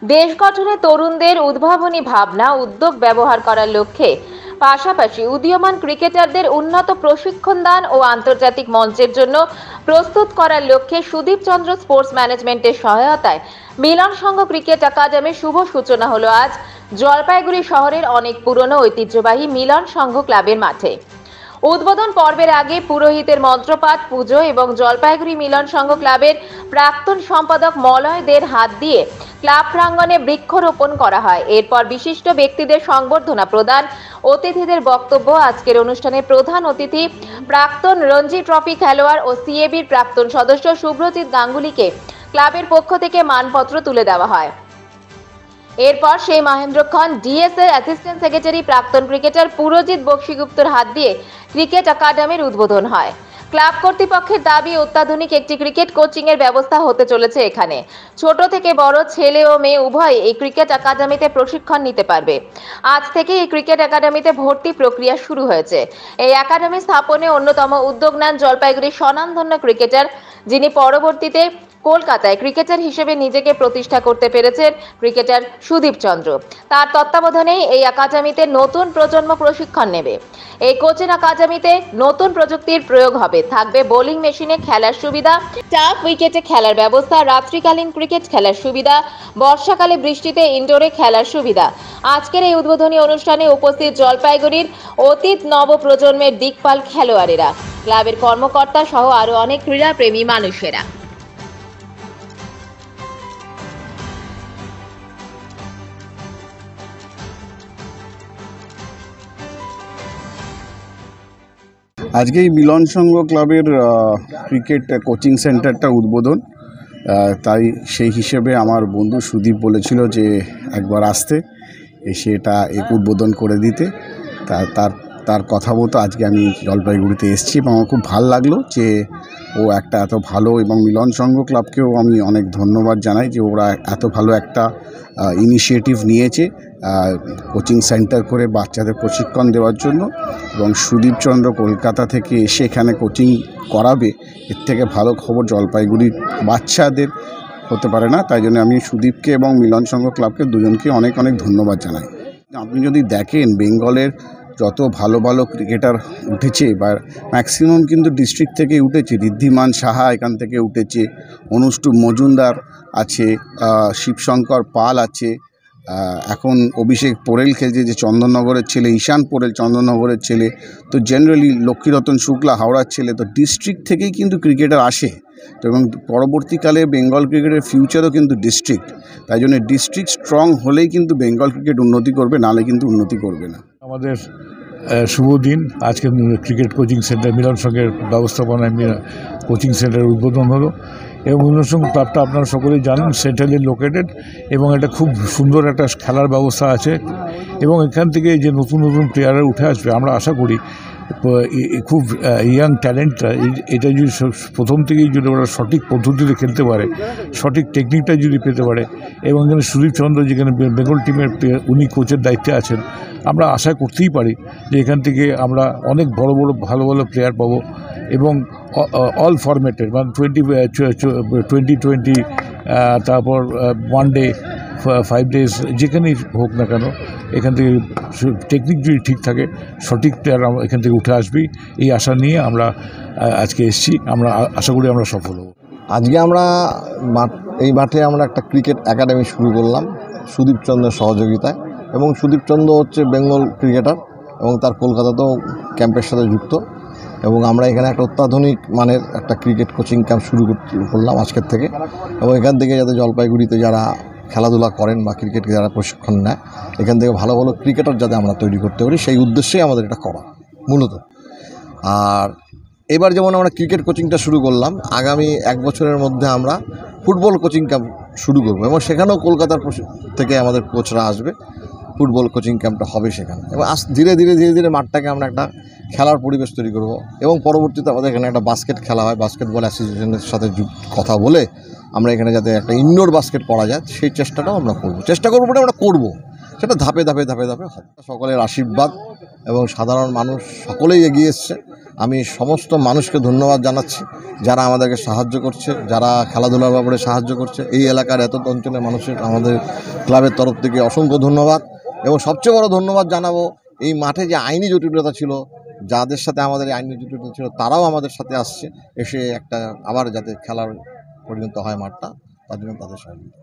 দেশ গঠনে তরুণদের উদ্ভাবনী ভাবনা উদ্যোগ ব্যবহার করার লক্ষ্যে পাশাপাশি উদীয়মান ক্রিকেটারদের উন্নত প্রশিক্ষণ দান ও আন্তর্জাতিক মঞ্চের জন্য প্রস্তুত করার লক্ষ্যে সুদীপ চন্দ্র স্পোর্টস ম্যানেজমেন্টের সহায়তায় মিলন সংঘ ক্রিকেট একাডেমির শুভ সূচনা হলো আজ জলপাইগুড়ি শহরের অনেক পুরনো ঐতিহ্যবাহী মিলন সংঘ ক্লাবের মাঠে। উদ্বোধন পর্বের আগে পুরোহিতের মন্ত্রপাঠ, পুজো এবং জলপাইগুড়ি মিলন সংঘ ক্লাবের প্রাক্তন সম্পাদক মলয় দের হাত দিয়ে ক্লাব প্রাঙ্গণে বৃক্ষরোপণ করা হয়। এরপর বিশিষ্ট ব্যক্তিদের সংবর্ধনা প্রদান, অতিথিদের বক্তব্য। আজকের অনুষ্ঠানে প্রধান অতিথি প্রাক্তন রঞ্জি ট্রফি খেলোয়াড় ও সিএবির প্রাক্তন সদস্য শুভ্রজিৎ গাঙ্গুলিকে ক্লাবের পক্ষ থেকে মানপত্র তুলে দেওয়া হয়। এরপর সেই মহেন্দ্রক্ষণ ডিএসএর অ্যাসিস্ট্যান্ট সেক্রেটারি প্রাক্তন ক্রিকেটার পুরজিৎ বক্সিগুপ্তর হাত দিয়ে ক্রিকেট একাডেমির উদ্বোধন হয়। ক্লাব কর্তৃপক্ষের দাবি অত্যাধুনিক একটি ক্রিকেট কোচিং এর ব্যবস্থা হতে চলেছে এখানে। ছোট থেকে বড় ছেলে ও মেয়ে উভয় এই ক্রিকেট একাডেমিতে প্রশিক্ষণ নিতে পারবে। আজ থেকে এই ক্রিকেট একাডেমিতে ভর্তি প্রক্রিয়া শুরু হয়েছে। এই একাডেমি স্থাপনে অন্যতম উদ্যোগ নেন জলপাইগুড়ির স্বনামধন্য ক্রিকেটার, যিনি পরবর্তীতে কলকাতায় ক্রিকেটার হিসেবে নিজেকে প্রতিষ্ঠা করতে পেরেছেন, ক্রিকেটার সুদীপ চন্দ্র। তার তত্ত্বাবধানেই এই একাডেমিতে নতুন প্রজন্ম প্রশিক্ষণ নেবে। এই কোচিং একাডেমিতে নতুন প্রযুক্তির প্রয়োগ হবে। থাকবে বোলিং মেশিনে খেলার সুবিধা, টাফ উইকেটে খেলার ব্যবস্থা, রাত্রিকালীন ক্রিকেট খেলার সুবিধা, বর্ষাকালে বৃষ্টিতে ইনডোরে খেলার সুবিধা। আজকের এই উদ্বোধনী অনুষ্ঠানে উপস্থিত জলপাইগুড়ির অতীত নব প্রজন্মের দিকপাল খেলোয়াড়েরা, ক্লাবের কর্মকর্তা সহ আরো অনেক ক্রীড়াপ্রেমী মানুষেরা। আজকে এই মিলন সংঘ ক্লাবের ক্রিকেট কোচিং সেন্টারটা উদ্বোধন, তাই সেই হিসেবে আমার বন্ধু সুদীপ বলেছিল যে একবার আসতে, এসে এটা উদ্বোধন করে দিতে। তার কথা মতো আজকে আমি জলপাইগুড়িতে এসেছি এবং আমার খুব ভালো লাগলো যে ও একটা এত ভালো, এবং মিলন সংঘ ক্লাবকেও আমি অনেক ধন্যবাদ জানাই যে ওরা এত ভালো একটা ইনিশিয়েটিভ নিয়েছে কোচিং সেন্টার করে বাচ্চাদের প্রশিক্ষণ দেওয়ার জন্য। এবং সুদীপ চন্দ্র কলকাতা থেকে এসে এখানে কোচিং করাবে, এর থেকে ভালো খবর জলপাইগুড়ির বাচ্চাদের হতে পারে না। তাই জন্য আমি সুদীপকে এবং মিলন সংঘ ক্লাবকে দুজনকে অনেক অনেক ধন্যবাদ জানাই। আপনি যদি দেখেন বেঙ্গলের যত ভালো ভালো ক্রিকেটার উঠেছে বা ম্যাক্সিমাম কিন্তু ডিস্ট্রিক্ট থেকে উঠেছে। ঋদ্ধিমান সাহা এখান থেকে উঠেছে, অনুষ্টুপ মজুমদার আছে, শিবশঙ্কর পাল আছে, এখন অভিষেক পোরেল খেলছে যে চন্দননগরের ছেলে, ঈশান পোরেল চন্দননগরের ছেলে, তো জেনারেলি লক্ষ্মীরতন শুক্লা হাওড়ার ছেলে। তো ডিস্ট্রিক্ট থেকেই কিন্তু ক্রিকেটার আসে, তো এবং পরবর্তীকালে বেঙ্গল ক্রিকেটের ফিউচারও কিন্তু ডিস্ট্রিক্ট। তাই জন্য ডিস্ট্রিক্ট স্ট্রং হলেই কিন্তু বেঙ্গল ক্রিকেট উন্নতি করবে, নাহলে কিন্তু উন্নতি করবে না। আমাদের শুভ দিন, আজকে ক্রিকেট কোচিং সেন্টার মিলন সংঘের ব্যবস্থাপনায় কোচিং সেন্টারের উদ্বোধন হলো। এবং মিলন সংঘ ক্লাবটা আপনারা সকলেই জানেন সেন্ট্রালি লোকেটেড, এবং এটা খুব সুন্দর একটা খেলার ব্যবস্থা আছে। এবং এখান থেকে যে নতুন নতুন প্লেয়াররা উঠে আসবে, আমরা আশা করি খুব ইয়াং ট্যালেন্টরা এটা যদি প্রথম থেকেই যদি ওরা সঠিক পদ্ধতিতে খেলতে পারে, সঠিক টেকনিকটা যদি পেতে পারে, এবং এখানে সুদীপ চন্দ্র যেখানে বেঙ্গল টিমের উনি কোচের দায়িত্বে আছেন, আমরা আশা করতেই পারি যে এখান থেকে আমরা অনেক বড় বড় ভালো ভালো প্লেয়ার পাবো। এবং অল ফরম্যাটের মানে 20-20, তারপর 1 ডে 5 ডেজ যেখানেই হোক না কেন, এখান থেকে টেকনিক যদি ঠিক থাকে সঠিক প্লেয়ার এখান থেকে উঠে আসবেই, এই আশা নিয়ে আমরা আজকে এসেছি। আমরা আশা করি আমরা সফল হব। আজকে আমরা এই মাঠে আমরা একটা ক্রিকেট একাডেমি শুরু করলাম সুদীপ চন্দ্রের সহযোগিতায়। এবং সুদীপ চন্দ্র হচ্ছে বেঙ্গল ক্রিকেটার এবং তার কলকাতাতেও ক্যাম্পের সাথে যুক্ত। এবং আমরা এখানে একটা অত্যাধুনিক মানের একটা ক্রিকেট কোচিং ক্যাম্প শুরু করলাম আজকের থেকে। এবং এখান থেকে যাতে জলপাইগুড়িতে যারা খেলাধুলা করেন বা ক্রিকেটকে যারা প্রশিক্ষণ নেয়, এখান থেকে ভালো ভালো ক্রিকেটার যাতে আমরা তৈরি করতে পারি, সেই উদ্দেশ্যেই আমাদের এটা করা মূলত। আর এবার যেমন আমরা ক্রিকেট কোচিংটা শুরু করলাম, আগামী 1 বছরের মধ্যে আমরা ফুটবল কোচিং ক্যাম্প শুরু করবো। এবং সেখানেও কলকাতার থেকে আমাদের কোচরা আসবে, ফুটবল কোচিং ক্যাম্পটা হবে সেখানে। এবং ধীরে ধীরে ধীরে ধীরে মাঠটাকে আমরা একটা খেলার পরিবেশ তৈরি করব। এবং পরবর্তীতে আমাদের এখানে একটা বাস্কেট খেলা হয়, বাস্কেটবল অ্যাসোসিয়েশনের সাথে কথা বলে আমরা এখানে যাতে একটা ইনডোর বাস্কেট করা যায় সেই চেষ্টাটাও আমরা করব। চেষ্টা করবো বলে আমরা করব, সেটা ধাপে ধাপে ধাপে ধাপে হবে। সকলের আশীর্বাদ এবং সাধারণ মানুষ সকলেই এগিয়ে এসছে। আমি সমস্ত মানুষকে ধন্যবাদ জানাচ্ছি যারা আমাদেরকে সাহায্য করছে, যারা খেলাধুলার ব্যাপারে সাহায্য করছে। এই এলাকার এত অঞ্চলের মানুষের আমাদের ক্লাবের তরফ থেকে অসংখ্য ধন্যবাদ। এবং সবচেয়ে বড় ধন্যবাদ জানাবো এই মাঠে যে আইনি জটিলতা ছিল, যাদের সাথে আমাদের এই আইনি জটিলতা ছিল তারাও আমাদের সাথে আসছে, এসে একটা আবার যাতে খেলার পরিণত হয় মাঠটা, তার জন্য তাদের সহযোগিতা।